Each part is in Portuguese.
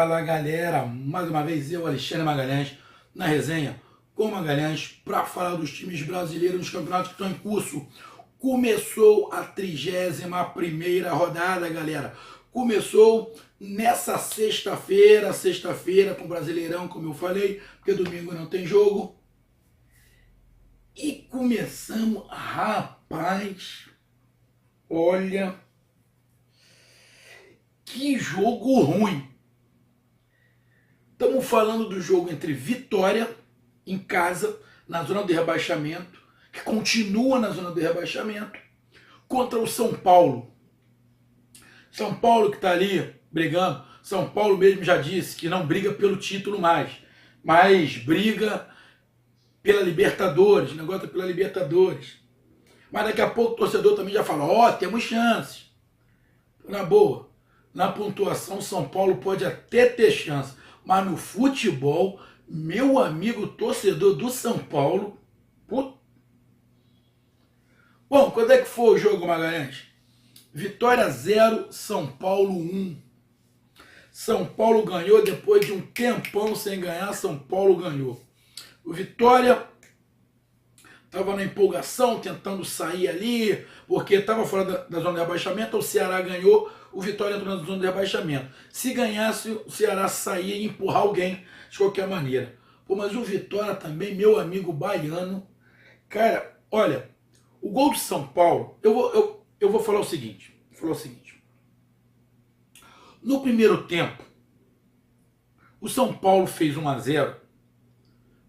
Fala galera, mais uma vez eu, Alexandre Magalhães, na resenha com Magalhães para falar dos times brasileiros nos campeonatos que estão em curso. Começou a 31ª rodada, galera. Começou nessa sexta-feira com o Brasileirão, como eu falei, porque domingo não tem jogo. E começamos, rapaz, olha, que jogo ruim. Estamos falando do jogo entre Vitória, em casa, na zona de rebaixamento, que continua na zona de rebaixamento, contra o São Paulo. São Paulo que está ali brigando. São Paulo mesmo já disse que não briga pelo título mais, mas briga pela Libertadores, o negócio é pela Libertadores. Mas daqui a pouco o torcedor também já fala, ó, temos chances. Na boa, na pontuação São Paulo pode até ter chance, mas no futebol, meu amigo torcedor do São Paulo, put... Bom, quando é que foi o jogo, Magalhães? Vitória 0, São Paulo 1. São Paulo ganhou depois de um tempão sem ganhar, São Paulo ganhou. O Vitória estava na empolgação, tentando sair ali, porque estava fora da zona de rebaixamento, o Ceará ganhou, o Vitória entrou na zona de rebaixamento. Se ganhasse, o Ceará saía e empurrar alguém de qualquer maneira. Pô, mas o Vitória também, meu amigo baiano, cara, olha, o gol do São Paulo, eu vou falar o seguinte, no primeiro tempo, o São Paulo fez 1-0,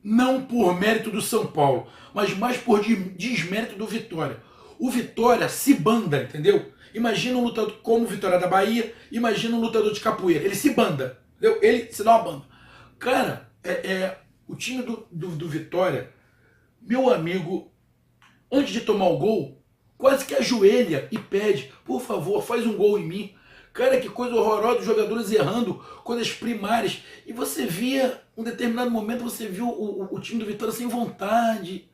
não por mérito do São Paulo, mas mais por desmérito do Vitória. O Vitória se banda, entendeu? Imagina um lutador como o Vitória da Bahia, imagina um lutador de capoeira, ele se banda, entendeu? Ele se dá uma banda. Cara, o time do Vitória, meu amigo, antes de tomar o gol, quase que ajoelha e pede, por favor, faz um gol em mim. Cara, que coisa horrorosa, os jogadores errando coisas primárias. E você via, em um determinado momento, você viu o time do Vitória sem vontade.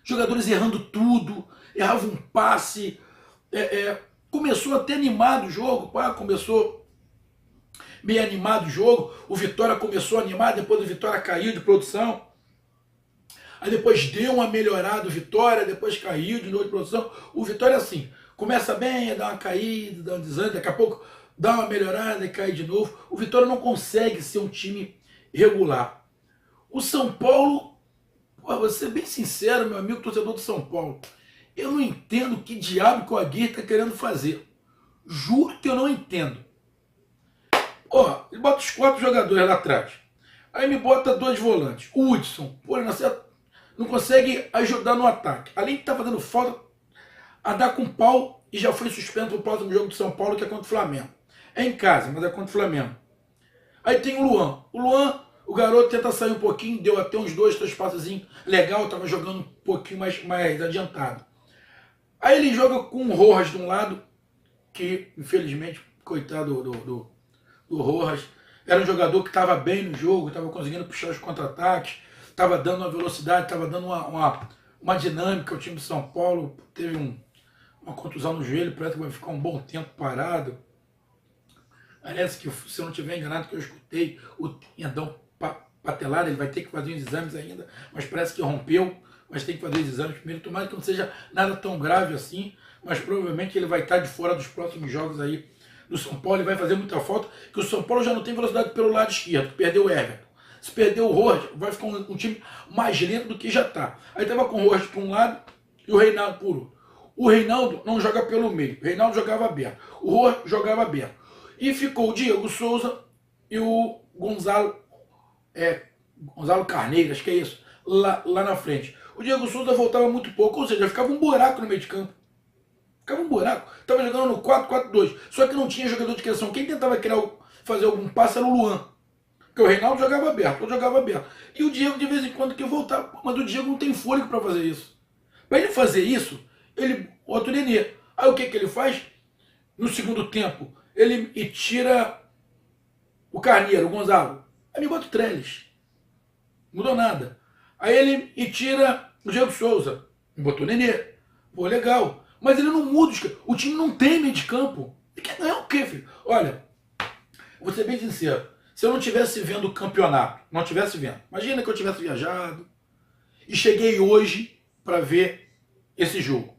Jogadores errando tudo, errava um passe. Começou até animado o jogo, começou meio animado o jogo. O Vitória começou a animar, depois o Vitória caiu de produção. Aí depois deu uma melhorada o Vitória, depois caiu de novo de produção. O Vitória assim, começa bem, dá uma caída, dá um desânimo, daqui a pouco dá uma melhorada e cai de novo. O Vitória não consegue ser um time regular. O São Paulo, vou ser bem sincero, meu amigo torcedor do São Paulo, eu não entendo que diabo que o Aguirre está querendo fazer. Juro que eu não entendo. Ó, ele bota os 4 jogadores lá atrás. Aí me bota 2 volantes. O Hudson, pô, ele não consegue ajudar no ataque. Além de estar fazendo falta, a dar com pau e já foi suspenso no próximo jogo do São Paulo, que é contra o Flamengo. É em casa, mas é contra o Flamengo. Aí tem o Luan. O Luan, o garoto tenta sair um pouquinho, deu até uns 2, 3 passezinhos legal, estava jogando um pouquinho mais adiantado. Aí ele joga com o Rojas de um lado, que infelizmente, coitado do Rojas, era um jogador que estava bem no jogo, estava conseguindo puxar os contra-ataques, estava dando uma velocidade, estava dando uma dinâmica ao time de São Paulo. Teve uma contusão no joelho, parece que vai ficar um bom tempo parado. Parece que, se eu não estiver enganado, que eu escutei, o tendão patelar, ele vai ter que fazer uns exames ainda, mas parece que rompeu, mas tem que fazer os exames primeiro. Tomara que não seja nada tão grave assim, mas provavelmente ele vai estar de fora dos próximos jogos aí do São Paulo. Ele vai fazer muita falta, que o São Paulo já não tem velocidade pelo lado esquerdo, que perdeu o Everton. Se perder o Rojas, vai ficar um time mais lento do que já está. Aí estava com o Rojas por um lado e o Reinaldo por outro. O Reinaldo não joga pelo meio, o Reinaldo jogava aberto, o Rojas jogava aberto. E ficou o Diego Souza e o Gonzalo Carneiro, acho que é isso, lá na frente. O Diego Souza voltava muito pouco, ou seja, ficava um buraco no meio de campo. Ficava um buraco. Estava jogando no 4-4-2, só que não tinha jogador de criação. Quem tentava fazer algum passe era o Luan. Porque o Reinaldo jogava aberto, E o Diego de vez em quando que voltava. Mas o Diego não tem fôlego para fazer isso. Para ele fazer isso, ele bota o Nenê. Aí o que ele faz? No segundo tempo, ele tira o Carneiro, o Gonzalo. Aí me bota o Trellis. Não mudou nada. Aí ele tira o Diego Souza. Me botou o Nenê. Pô, legal. Mas ele não muda. O time não tem meio de campo. Ele quer ganhar o quê, filho? Olha, vou ser bem sincero. Se eu não estivesse vendo o campeonato, não estivesse vendo, imagina que eu tivesse viajado e cheguei hoje para ver esse jogo.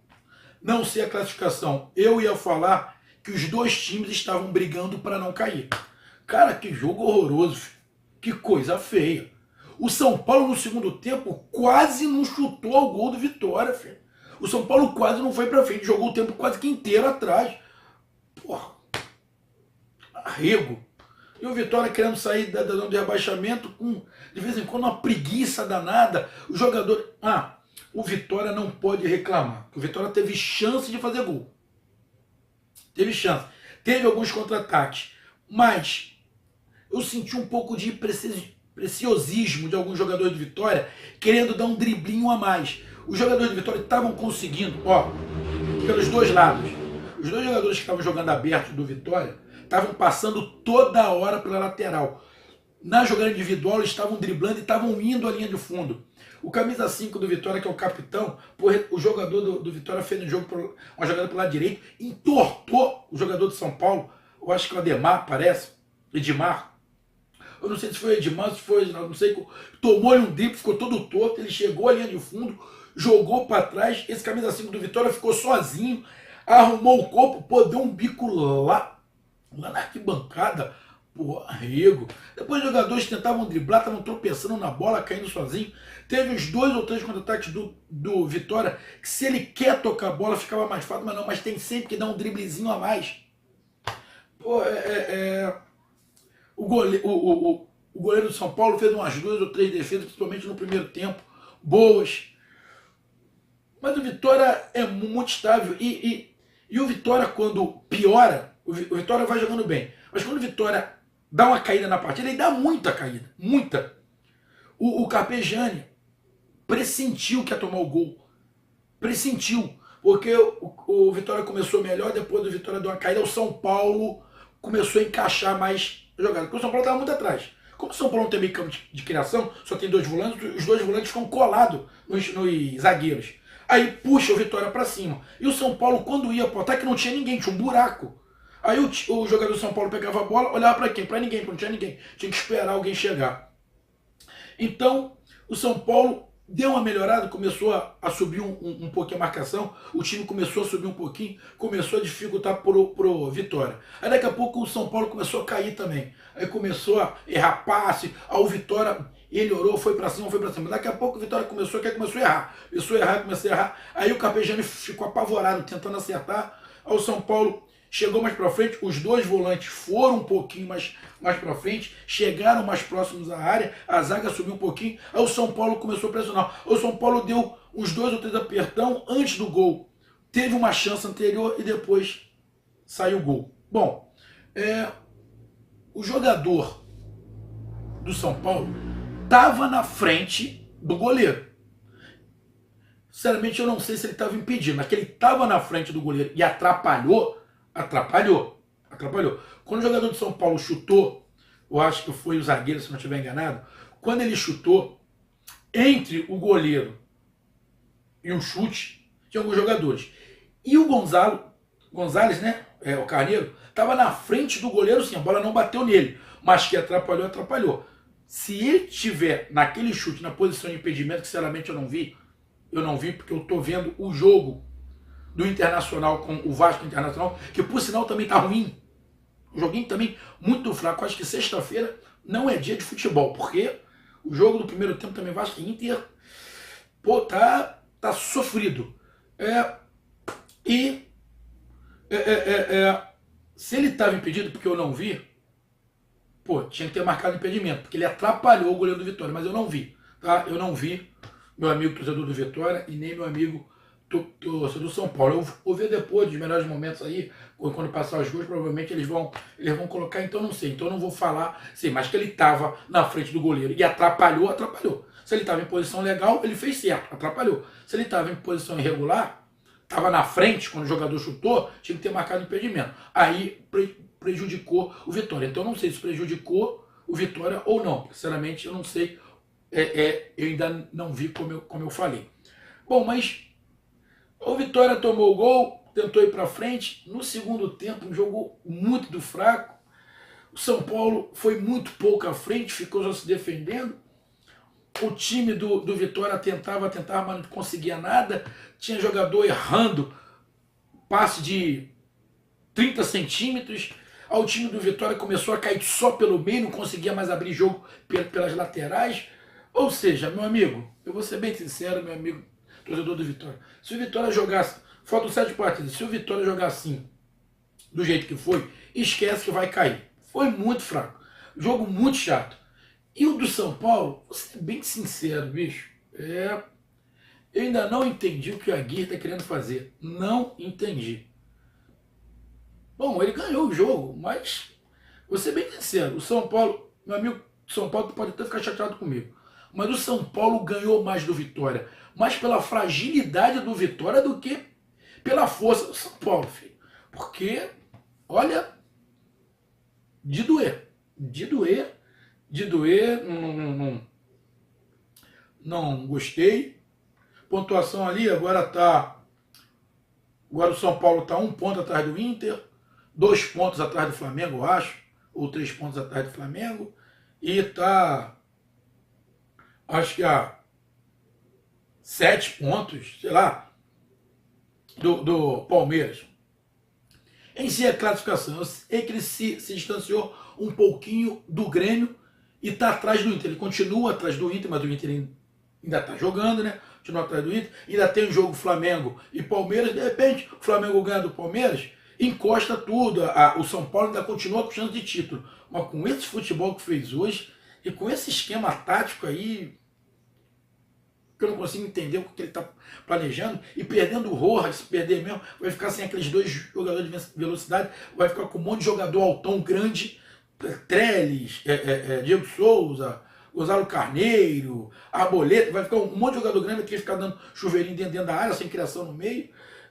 Não sei a classificação, eu ia falar que os dois times estavam brigando para não cair. Cara, que jogo horroroso, filho. Que coisa feia. O São Paulo no segundo tempo quase não chutou ao gol do Vitória, filho. O São Paulo quase não foi pra frente, jogou o tempo quase que inteiro atrás. Porra, arrego. E o Vitória querendo sair da zona de rebaixamento com, de vez em quando, uma preguiça danada. O jogador... o Vitória não pode reclamar. O Vitória teve chance de fazer gol. Teve chance. Teve alguns contra-ataques. Mas eu senti um pouco de preciosismo de alguns jogadores de Vitória querendo dar um driblinho a mais. Os jogadores de Vitória estavam conseguindo, pelos dois lados. Os dois jogadores que estavam jogando aberto do Vitória estavam passando toda hora pela lateral. Na jogada individual, eles estavam driblando e estavam indo à linha de fundo. O camisa 5 do Vitória, que é o capitão, o jogador do Vitória fez um jogo, uma jogada pelo lado direito, entortou o jogador do São Paulo, eu acho que é o Ademar, parece, Edmar. Eu não sei se foi Edmar, se foi, não sei, tomou-lhe um drible, ficou todo torto, ele chegou à linha de fundo, jogou para trás, esse camisa 5 do Vitória ficou sozinho, arrumou o corpo, deu um bico lá na arquibancada, arrego. Depois os jogadores tentavam driblar, estavam tropeçando na bola, caindo sozinho. Teve uns 2 ou 3 contra-ataques do Vitória, que se ele quer tocar a bola, ficava mais fácil, mas não, mas tem sempre que dar um driblezinho a mais. O goleiro do São Paulo fez umas 2 ou 3 defesas, principalmente no primeiro tempo, boas. Mas o Vitória é muito estável. E o Vitória, quando piora, o Vitória vai jogando bem. Mas quando o Vitória dá uma caída na partida, ele dá muita caída. Muita. O Carpegiani pressentiu que ia tomar o gol. Pressentiu. Porque o Vitória começou melhor, depois do Vitória deu uma caída, o São Paulo começou a encaixar mais a jogada. Porque o São Paulo estava muito atrás. Como o São Paulo não tem meio campo de criação, só tem 2 volantes, os 2 volantes ficam colados nos zagueiros. Aí puxa o Vitória para cima. E o São Paulo, quando ia pro ataque, não tinha ninguém, tinha um buraco. Aí o jogador do São Paulo pegava a bola, olhava para quem? Para ninguém, porque não tinha ninguém. Tinha que esperar alguém chegar. Então, o São Paulo deu uma melhorada, começou a subir um pouquinho a marcação, o time começou a subir um pouquinho, começou a dificultar pro Vitória. Aí daqui a pouco o São Paulo começou a cair também. Aí começou a errar passe, aí o Vitória... Ele orou, foi pra cima, foi pra cima. Daqui a pouco o Vitória começou a errar. Começou a errar. Aí o Carpegiani ficou apavorado, tentando acertar. Aí o São Paulo chegou mais pra frente. Os 2 volantes foram um pouquinho mais pra frente. Chegaram mais próximos à área. A zaga subiu um pouquinho. Aí o São Paulo começou a pressionar. Aí o São Paulo deu uns 2 ou 3 apertão antes do gol. Teve uma chance anterior e depois saiu o gol. Bom, o jogador do São Paulo estava na frente do goleiro. Sinceramente, eu não sei se ele estava impedindo, mas que ele estava na frente do goleiro e atrapalhou. Quando o jogador de São Paulo chutou, eu acho que foi o zagueiro, se não estiver enganado, quando ele chutou, entre o goleiro e o chute, tinha alguns jogadores. E o Gonzalez, né, o Carneiro, estava na frente do goleiro, sim, a bola não bateu nele, mas que atrapalhou. Se ele estiver naquele chute, na posição de impedimento, que sinceramente eu não vi porque eu estou vendo o jogo do Internacional com o Vasco Internacional, que por sinal também está ruim. O joguinho também muito fraco. Acho que sexta-feira não é dia de futebol, porque o jogo do primeiro tempo também Vasco e Inter, tá sofrido. Se ele estava impedido, porque eu não vi, tinha que ter marcado impedimento, porque ele atrapalhou o goleiro do Vitória, mas eu não vi, tá? Eu não vi, meu amigo torcedor do Vitória e nem meu amigo torcedor do São Paulo. Eu vou ver depois dos melhores momentos aí, quando passar os gols, provavelmente eles vão colocar, então não sei, então não vou falar, sei, mas que ele estava na frente do goleiro e atrapalhou. Se ele estava em posição legal, ele fez certo, atrapalhou. Se ele estava em posição irregular, estava na frente, quando o jogador chutou, tinha que ter marcado impedimento. Aí prejudicou o Vitória. Então eu não sei se prejudicou o Vitória ou não. Sinceramente, eu não sei. Eu ainda não vi como eu falei. Bom, mas o Vitória tomou o gol, tentou ir para frente. No segundo tempo, um jogo muito fraco. O São Paulo foi muito pouco à frente, ficou já se defendendo. O time do Vitória tentava, mas não conseguia nada. Tinha jogador errando passe de 30 centímetros. Aí o time do Vitória começou a cair só pelo meio, não conseguia mais abrir jogo pelas laterais. Ou seja, meu amigo, eu vou ser bem sincero, meu amigo, torcedor do Vitória. Se o Vitória jogasse, faltam 7 partidas, se o Vitória jogar assim, do jeito que foi, esquece que vai cair. Foi muito fraco. Jogo muito chato. E o do São Paulo, vou ser bem sincero, bicho, eu ainda não entendi o que o Aguirre está querendo fazer. Não entendi. Bom, ele ganhou o jogo, mas vou ser bem sincero, o São Paulo, meu amigo, São Paulo pode até ficar chateado comigo, mas o São Paulo ganhou mais do Vitória, mais pela fragilidade do Vitória do que pela força do São Paulo, filho. Porque, olha, de doer, não gostei. Pontuação ali, agora o São Paulo está 1 ponto atrás do Inter, 2 pontos atrás do Flamengo, eu acho, ou 3 pontos atrás do Flamengo, e está, acho que a 7 pontos, sei lá, do Palmeiras. Em si, a classificação, eu sei que ele se distanciou um pouquinho do Grêmio e está atrás do Inter. Ele continua atrás do Inter, mas o Inter ainda está jogando, né? Continua atrás do Inter. Ainda tem o jogo Flamengo e Palmeiras. De repente, o Flamengo ganha do Palmeiras, encosta tudo. O São Paulo ainda continua com chance de título. Mas com esse futebol que fez hoje e com esse esquema tático aí, que eu não consigo entender o que ele está planejando, e perdendo o Rojas, se perder mesmo, vai ficar sem aqueles 2 jogadores de velocidade, vai ficar com um monte de jogador altão grande, Trellis, Diego Souza, Gonzalo Carneiro, Arboleta, vai ficar um monte de jogador grande que vai ficar dando chuveirinho dentro da área, sem criação no meio.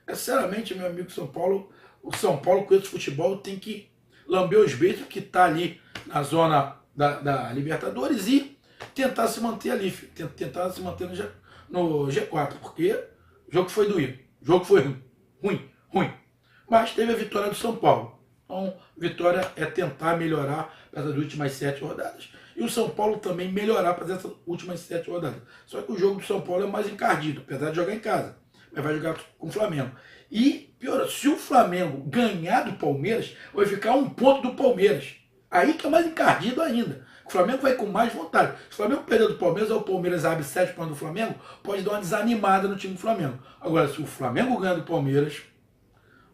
Sinceramente, meu amigo o São Paulo com esse futebol tem que lamber os beitos que está ali na zona da Libertadores e tentar se manter ali, tentar se manter no G4, porque o jogo foi doído, o jogo foi ruim, mas teve a vitória do São Paulo. Então, vitória é tentar melhorar para as últimas 7 rodadas. E o São Paulo também melhorar para essas últimas 7 rodadas. Só que o jogo do São Paulo é mais encardido, apesar de jogar em casa, mas vai jogar com o Flamengo. E, pior, se o Flamengo ganhar do Palmeiras, vai ficar 1 ponto do Palmeiras. Aí que é mais encardido ainda. O Flamengo vai com mais vontade. Se o Flamengo perder do Palmeiras, ou o Palmeiras abre 7 pontos do Flamengo, pode dar uma desanimada no time do Flamengo. Agora, se o Flamengo ganha do Palmeiras,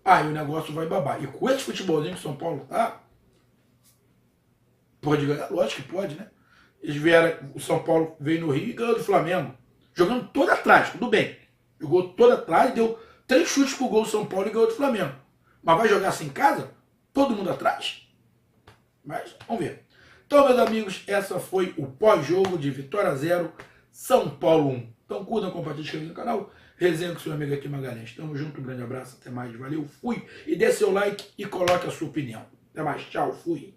aí o negócio vai babar. E com esse futebolzinho que o São Paulo tá, pode ganhar, lógico que pode, né? O São Paulo veio no Rio e ganhou do Flamengo. Jogando todo atrás, tudo bem. Jogou todo atrás, deu 3 chutes pro gol do São Paulo e ganhou do Flamengo. Mas vai jogar assim em casa? Todo mundo atrás? Mas, vamos ver. Então, meus amigos, essa foi o pós-jogo de Vitória 0, São Paulo 1. Então, curtam, compartilhem, inscrevam no canal. Resenha com seu amigo aqui, Magalhães. Tamo junto, um grande abraço, até mais, valeu, fui. E dê seu like e coloque a sua opinião. Até mais, tchau, fui.